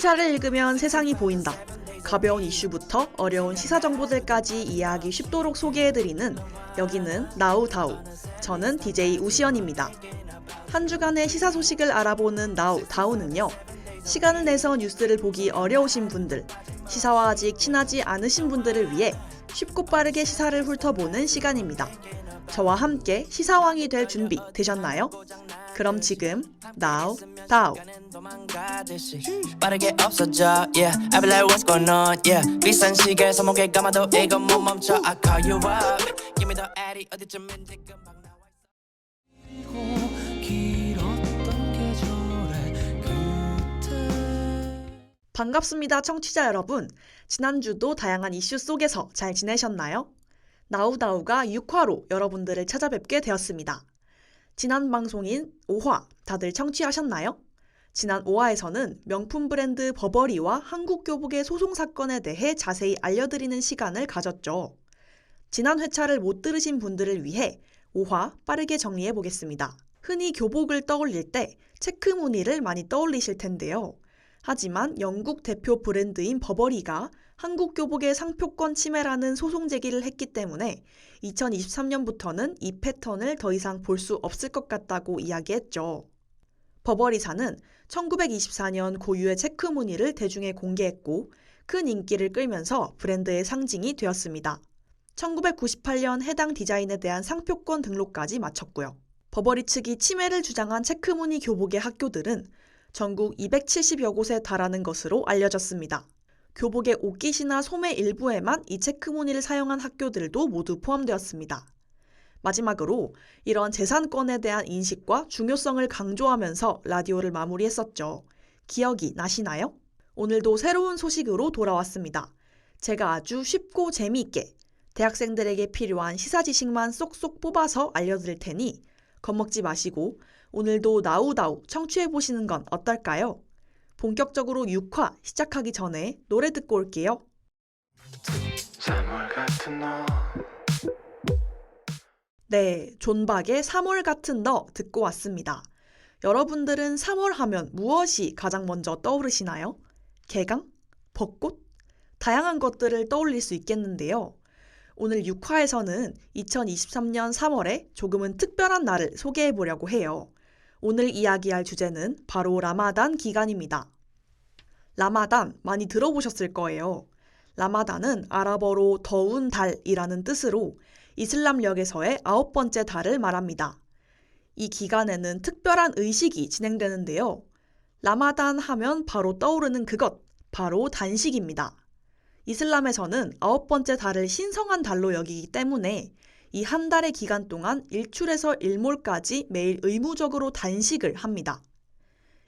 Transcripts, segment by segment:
시사를 읽으면 세상이 보인다. 가벼운 이슈부터 어려운 시사 정보들까지 이해하기 쉽도록 소개해드리는 여기는 나우다우. 저는 DJ 우시연입니다. 한 주간의 시사 소식을 알아보는 나우다우는요. 시간을 내서 뉴스를 보기 어려우신 분들, 시사와 아직 친하지 않으신 분들을 위해 쉽고 빠르게 시사를 훑어보는 시간입니다. 저와 함께 시사왕이 될 준비 되셨나요? 그럼 지금 나우다우. 빠르게 없어져 yeah I be like what's going on yeah 비싼 시계 손목에 감아도 이건 못 멈춰 I call you up give me the addy 어디쯤인지 금방 나와 있어 길었던 계절의 그때 반갑습니다, 청취자 여러분. 지난주도 다양한 이슈 속에서 잘 지내셨나요? 나우다우가 6화로 여러분들을 찾아뵙게 되었습니다. 지난 방송인 5화 다들 청취하셨나요? 지난 5화에서는 명품 브랜드 버버리와 한국 교복의 소송 사건에 대해 자세히 알려드리는 시간을 가졌죠. 지난 회차를 못 들으신 분들을 위해 5화 빠르게 정리해 보겠습니다. 흔히 교복을 떠올릴 때 체크 무늬를 많이 떠올리실 텐데요. 하지만 영국 대표 브랜드인 버버리가 한국 교복의 상표권 침해라는 소송 제기를 했기 때문에 2023년부터는 이 패턴을 더 이상 볼 수 없을 것 같다고 이야기했죠. 버버리사는 1924년 고유의 체크 무늬를 대중에 공개했고 큰 인기를 끌면서 브랜드의 상징이 되었습니다. 1998년 해당 디자인에 대한 상표권 등록까지 마쳤고요. 버버리 측이 침해를 주장한 체크 무늬 교복의 학교들은 전국 270여 곳에 달하는 것으로 알려졌습니다. 교복의 옷깃이나 소매 일부에만 이 체크 무늬를 사용한 학교들도 모두 포함되었습니다. 마지막으로 이런 재산권에 대한 인식과 중요성을 강조하면서 라디오를 마무리했었죠. 기억이 나시나요? 오늘도 새로운 소식으로 돌아왔습니다. 제가 아주 쉽고 재미있게 대학생들에게 필요한 시사 지식만 쏙쏙 뽑아서 알려드릴 테니 겁먹지 마시고 오늘도 나우다우 청취해보시는 건 어떨까요? 본격적으로 6화 시작하기 전에 노래 듣고 올게요. 3월 같은 너 네, 존박의 3월 같은 너 듣고 왔습니다. 여러분들은 3월 하면 무엇이 가장 먼저 떠오르시나요? 개강? 벚꽃? 다양한 것들을 떠올릴 수 있겠는데요. 오늘 6화에서는 2023년 3월에 조금은 특별한 날을 소개해 보려고 해요. 오늘 이야기할 주제는 바로 라마단 기간입니다. 라마단 많이 들어보셨을 거예요. 라마단은 아랍어로 더운 달이라는 뜻으로 이슬람력에서의 9번째 달을 말합니다. 이 기간에는 특별한 의식이 진행되는데요. 라마단 하면 바로 떠오르는 그것, 바로 단식입니다. 이슬람에서는 9번째 달을 신성한 달로 여기기 때문에 이 한 달의 기간 동안 일출에서 일몰까지 매일 의무적으로 단식을 합니다.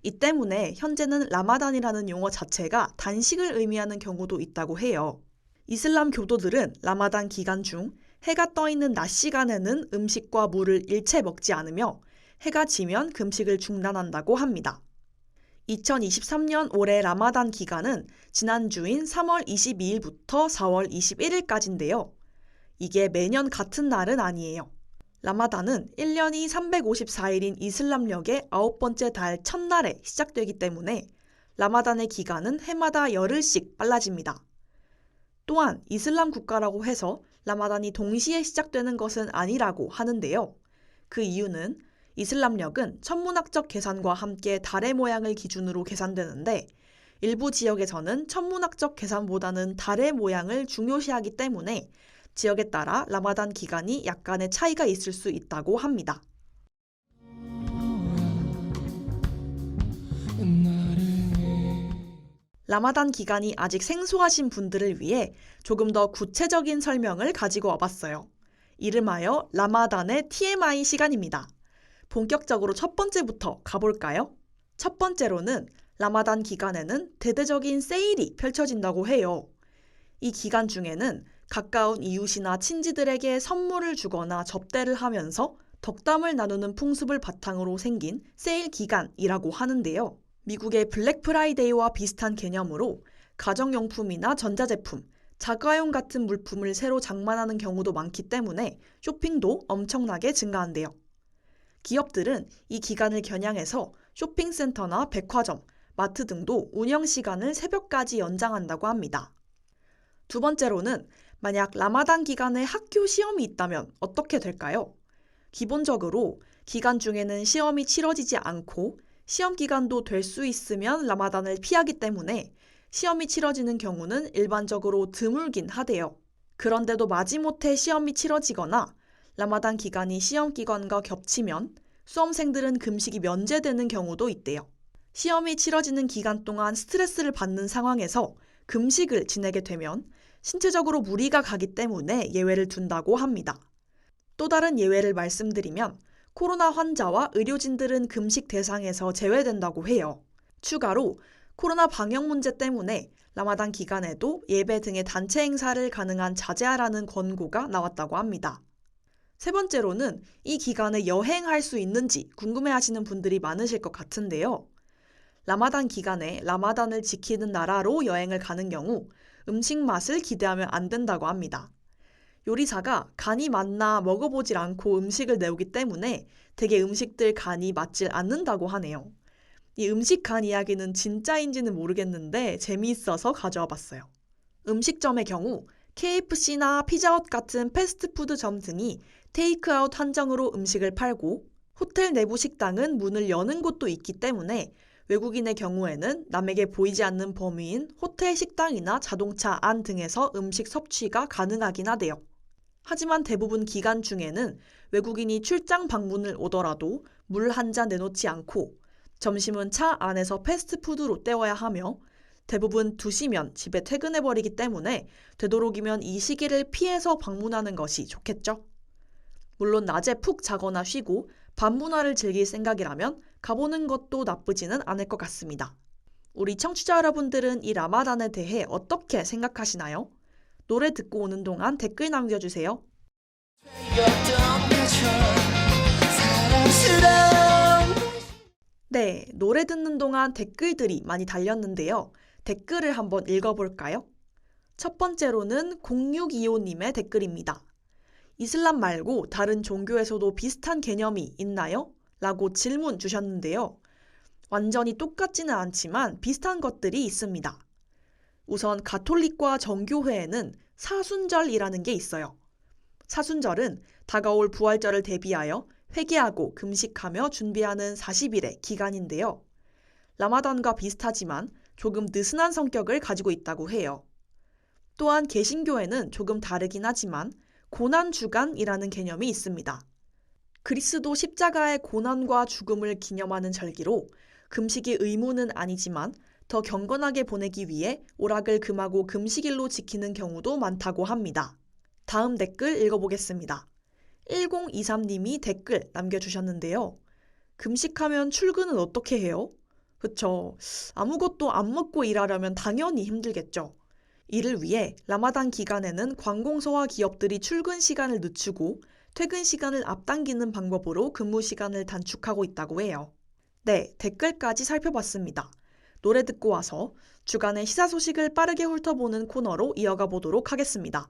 이 때문에 현재는 라마단이라는 용어 자체가 단식을 의미하는 경우도 있다고 해요. 이슬람 교도들은 라마단 기간 중 해가 떠 있는 낮 시간에는 음식과 물을 일체 먹지 않으며 해가 지면 금식을 중단한다고 합니다. 2023년 올해 라마단 기간은 지난주인 3월 22일부터 4월 21일까지인데요. 이게 매년 같은 날은 아니에요. 라마단은 1년이 354일인 이슬람력의 9번째 달 첫날에 시작되기 때문에 라마단의 기간은 해마다 열흘씩 빨라집니다. 또한 이슬람 국가라고 해서 라마단이 동시에 시작되는 것은 아니라고 하는데요. 그 이유는 이슬람력은 천문학적 계산과 함께 달의 모양을 기준으로 계산되는데 일부 지역에서는 천문학적 계산보다는 달의 모양을 중요시하기 때문에 지역에 따라 라마단 기간이 약간의 차이가 있을 수 있다고 합니다. 라마단 기간이 아직 생소하신 분들을 위해 조금 더 구체적인 설명을 가지고 와봤어요. 이름하여 라마단의 TMI 시간입니다. 본격적으로 첫 번째부터 가볼까요? 첫 번째로는 라마단 기간에는 대대적인 세일이 펼쳐진다고 해요. 이 기간 중에는 가까운 이웃이나 친지들에게 선물을 주거나 접대를 하면서 덕담을 나누는 풍습을 바탕으로 생긴 세일 기간이라고 하는데요. 미국의 블랙 프라이데이와 비슷한 개념으로 가정용품이나 전자제품, 자가용 같은 물품을 새로 장만하는 경우도 많기 때문에 쇼핑도 엄청나게 증가한대요. 기업들은 이 기간을 겨냥해서 쇼핑센터나 백화점, 마트 등도 운영 시간을 새벽까지 연장한다고 합니다. 두 번째로는 만약 라마단 기간에 학교 시험이 있다면 어떻게 될까요? 기본적으로 기간 중에는 시험이 치러지지 않고 시험 기간도 될 수 있으면 라마단을 피하기 때문에 시험이 치러지는 경우는 일반적으로 드물긴 하대요. 그런데도 마지못해 시험이 치러지거나 라마단 기간이 시험 기간과 겹치면 수험생들은 금식이 면제되는 경우도 있대요. 시험이 치러지는 기간 동안 스트레스를 받는 상황에서 금식을 지내게 되면 신체적으로 무리가 가기 때문에 예외를 둔다고 합니다. 또 다른 예외를 말씀드리면 코로나 환자와 의료진들은 금식 대상에서 제외된다고 해요. 추가로 코로나 방역 문제 때문에 라마단 기간에도 예배 등의 단체 행사를 가능한 자제하라는 권고가 나왔다고 합니다. 세 번째로는 이 기간에 여행할 수 있는지 궁금해하시는 분들이 많으실 것 같은데요. 라마단 기간에 라마단을 지키는 나라로 여행을 가는 경우 음식 맛을 기대하면 안 된다고 합니다. 요리사가 간이 맞나 먹어보질 않고 음식을 내오기 때문에 대개 음식들 간이 맞질 않는다고 하네요. 이 음식 간 이야기는 진짜인지는 모르겠는데 재미있어서 가져와 봤어요. 음식점의 경우 KFC나 피자헛 같은 패스트푸드점 등이 테이크아웃 한정으로 음식을 팔고 호텔 내부 식당은 문을 여는 곳도 있기 때문에 외국인의 경우에는 남에게 보이지 않는 범위인 호텔 식당이나 자동차 안 등에서 음식 섭취가 가능하긴 하대요. 하지만 대부분 기간 중에는 외국인이 출장 방문을 오더라도 물 한 잔 내놓지 않고 점심은 차 안에서 패스트푸드로 때워야 하며 대부분 2시면 집에 퇴근해버리기 때문에 되도록이면 이 시기를 피해서 방문하는 것이 좋겠죠. 물론 낮에 푹 자거나 쉬고 밤 문화를 즐길 생각이라면 가보는 것도 나쁘지는 않을 것 같습니다. 우리 청취자 여러분들은 이 라마단에 대해 어떻게 생각하시나요? 노래 듣고 오는 동안 댓글 남겨주세요. 네, 노래 듣는 동안 댓글들이 많이 달렸는데요. 댓글을 한번 읽어볼까요? 첫 번째로는 0625님의 댓글입니다. 이슬람 말고 다른 종교에서도 비슷한 개념이 있나요? 라고 질문 주셨는데요. 완전히 똑같지는 않지만 비슷한 것들이 있습니다. 우선 가톨릭과 정교회에는 사순절이라는 게 있어요. 사순절은 다가올 부활절을 대비하여 회개하고 금식하며 준비하는 40일의 기간인데요. 라마단과 비슷하지만 조금 느슨한 성격을 가지고 있다고 해요. 또한 개신교에는 조금 다르긴 하지만 고난주간이라는 개념이 있습니다. 그리스도 십자가의 고난과 죽음을 기념하는 절기로 금식이 의무는 아니지만 더 경건하게 보내기 위해 오락을 금하고 금식일로 지키는 경우도 많다고 합니다. 다음 댓글 읽어보겠습니다. 1023님이 댓글 남겨주셨는데요. 금식하면 출근은 어떻게 해요? 그쵸. 아무것도 안 먹고 일하려면 당연히 힘들겠죠. 이를 위해 라마단 기간에는 관공서와 기업들이 출근 시간을 늦추고 퇴근 시간을 앞당기는 방법으로 근무 시간을 단축하고 있다고 해요. 네, 댓글까지 살펴봤습니다. 노래 듣고 와서 주간의 시사 소식을 빠르게 훑어보는 코너로 이어가 보도록 하겠습니다.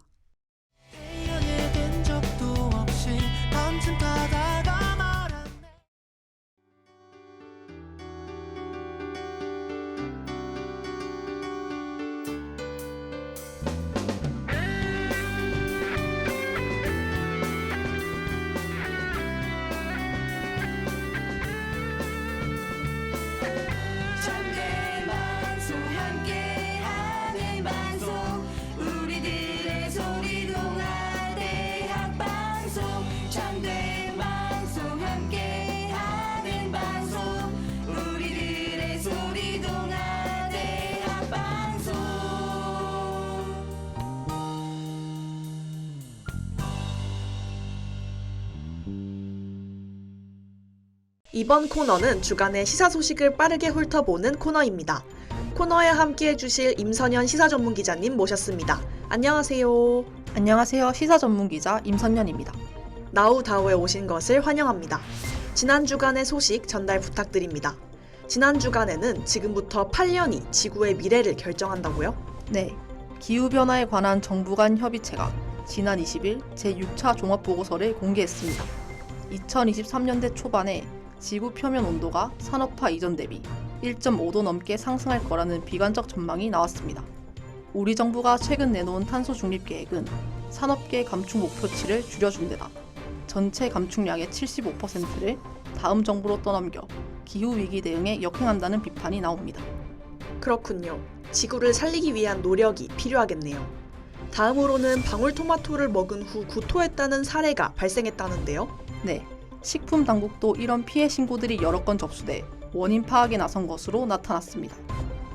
이번 코너는 주간의 시사 소식을 빠르게 훑어보는 코너입니다. 코너에 함께 해주실 임선현 시사전문기자님 모셨습니다. 안녕하세요. 안녕하세요. 시사전문기자 임선현입니다. 나우다오에 오신 것을 환영합니다. 지난 주간의 소식 전달 부탁드립니다. 지난 주간에는 지금부터 8년이 지구의 미래를 결정한다고요? 네, 기후변화에 관한 정부 간 협의체가 지난 20일 제6차 종합보고서를 공개했습니다. 2023년대 초반에 지구 표면 온도가 산업화 이전 대비 1.5도 넘게 상승할 거라는 비관적 전망이 나왔습니다. 우리 정부가 최근 내놓은 탄소 중립 계획은 산업계 감축 목표치를 줄여준 데다 전체 감축량의 75%를 다음 정부로 떠넘겨 기후위기 대응에 역행한다는 비판이 나옵니다. 그렇군요. 지구를 살리기 위한 노력이 필요하겠네요. 다음으로는 방울토마토를 먹은 후 구토했다는 사례가 발생했다는데요. 네, 식품당국도 이런 피해 신고들이 여러 건 접수돼 원인 파악에 나선 것으로 나타났습니다.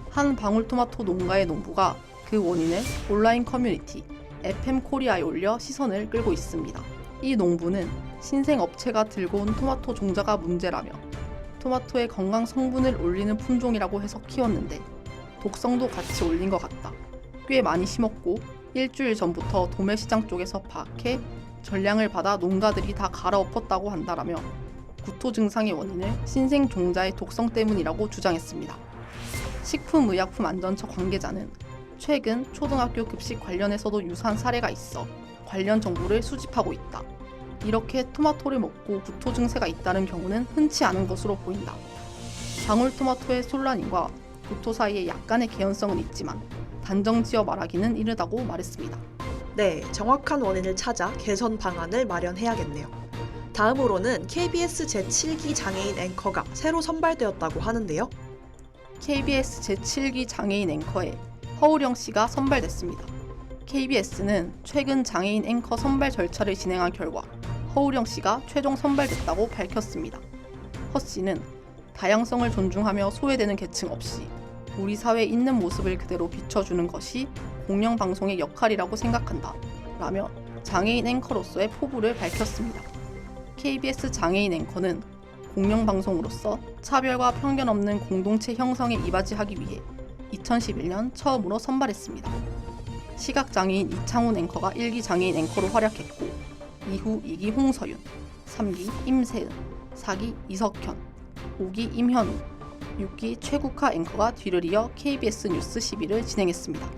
한 방울토마토 농가의 농부가 그 원인을 온라인 커뮤니티 FM 코리아에 올려 시선을 끌고 있습니다. 이 농부는 신생 업체가 들고 온 토마토 종자가 문제라며 토마토의 건강 성분을 올리는 품종이라고 해서 키웠는데 독성도 같이 올린 것 같다. 꽤 많이 심었고 일주일 전부터 도매시장 쪽에서 파악해 전량을 받아 농가들이 다 갈아엎었다고 한다라며 구토 증상의 원인을 신생 종자의 독성 때문이라고 주장했습니다. 식품의약품안전처 관계자는 최근 초등학교 급식 관련해서도 유사한 사례가 있어 관련 정보를 수집하고 있다. 이렇게 토마토를 먹고 구토 증세가 있다는 경우는 흔치 않은 것으로 보인다. 방울토마토의 솔라닌과 구토 사이에 약간의 개연성은 있지만 단정지어 말하기는 이르다고 말했습니다. 네, 정확한 원인을 찾아 개선 방안을 마련해야겠네요. 다음으로는 KBS 제7기 장애인 앵커가 새로 선발되었다고 하는데요. KBS 제7기 장애인 앵커에 허우령 씨가 선발됐습니다. KBS는 최근 장애인 앵커 선발 절차를 진행한 결과 허우령 씨가 최종 선발됐다고 밝혔습니다. 허 씨는 다양성을 존중하며 소외되는 계층 없이 우리 사회에 있는 모습을 그대로 비춰주는 것이 공영방송의 역할이라고 생각한다 라며 장애인 앵커로서의 포부를 밝혔습니다. KBS 장애인 앵커는 공영방송으로서 차별과 편견 없는 공동체 형성에 이바지하기 위해 2011년 처음으로 선발했습니다. 시각장애인 이창훈 앵커가 1기 장애인 앵커로 활약했고 이후 2기 홍서윤, 3기 임세은, 4기 이석현, 5기 임현우, 6기 최국화 앵커가 뒤를 이어 KBS 뉴스 12를 진행했습니다.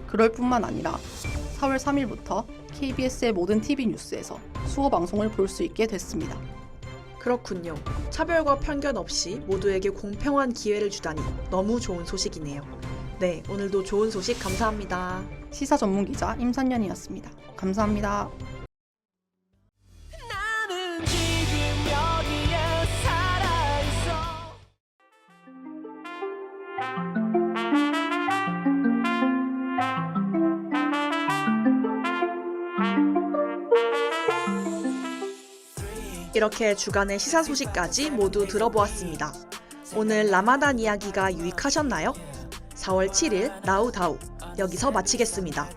그럴 뿐만 아니라 4월 3일부터 KBS의 모든 TV 뉴스에서 수어 방송을 볼 수 있게 됐습니다. 그렇군요. 차별과 편견 없이 모두에게 공평한 기회를 주다니 너무 좋은 소식이네요. 네, 오늘도 좋은 소식 감사합니다. 시사 전문 기자 임선연이었습니다. 감사합니다. 나는 지금 여기에 살아있어. 이렇게 주간의 시사 소식까지 모두 들어보았습니다. 오늘 라마단 이야기가 유익하셨나요? 4월 7일 나우다우 여기서 마치겠습니다.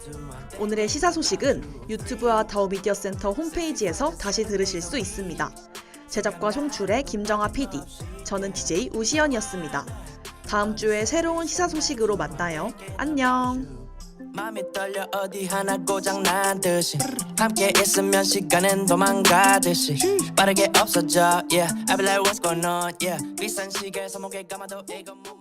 오늘의 시사 소식은 유튜브와 다우 미디어 센터 홈페이지에서 다시 들으실 수 있습니다. 제작과 송출의 김정아 PD, 저는 DJ 우시연이었습니다. 다음 주에 새로운 시사 소식으로 만나요. 안녕. 맘이 떨려 어디 하나 고장 난 듯이 함께 있으면 시간은 도망가듯이 빠르게 없어져 Yeah I be like what's going on Yeah 비싼 시계 손목에 감아도 이건 못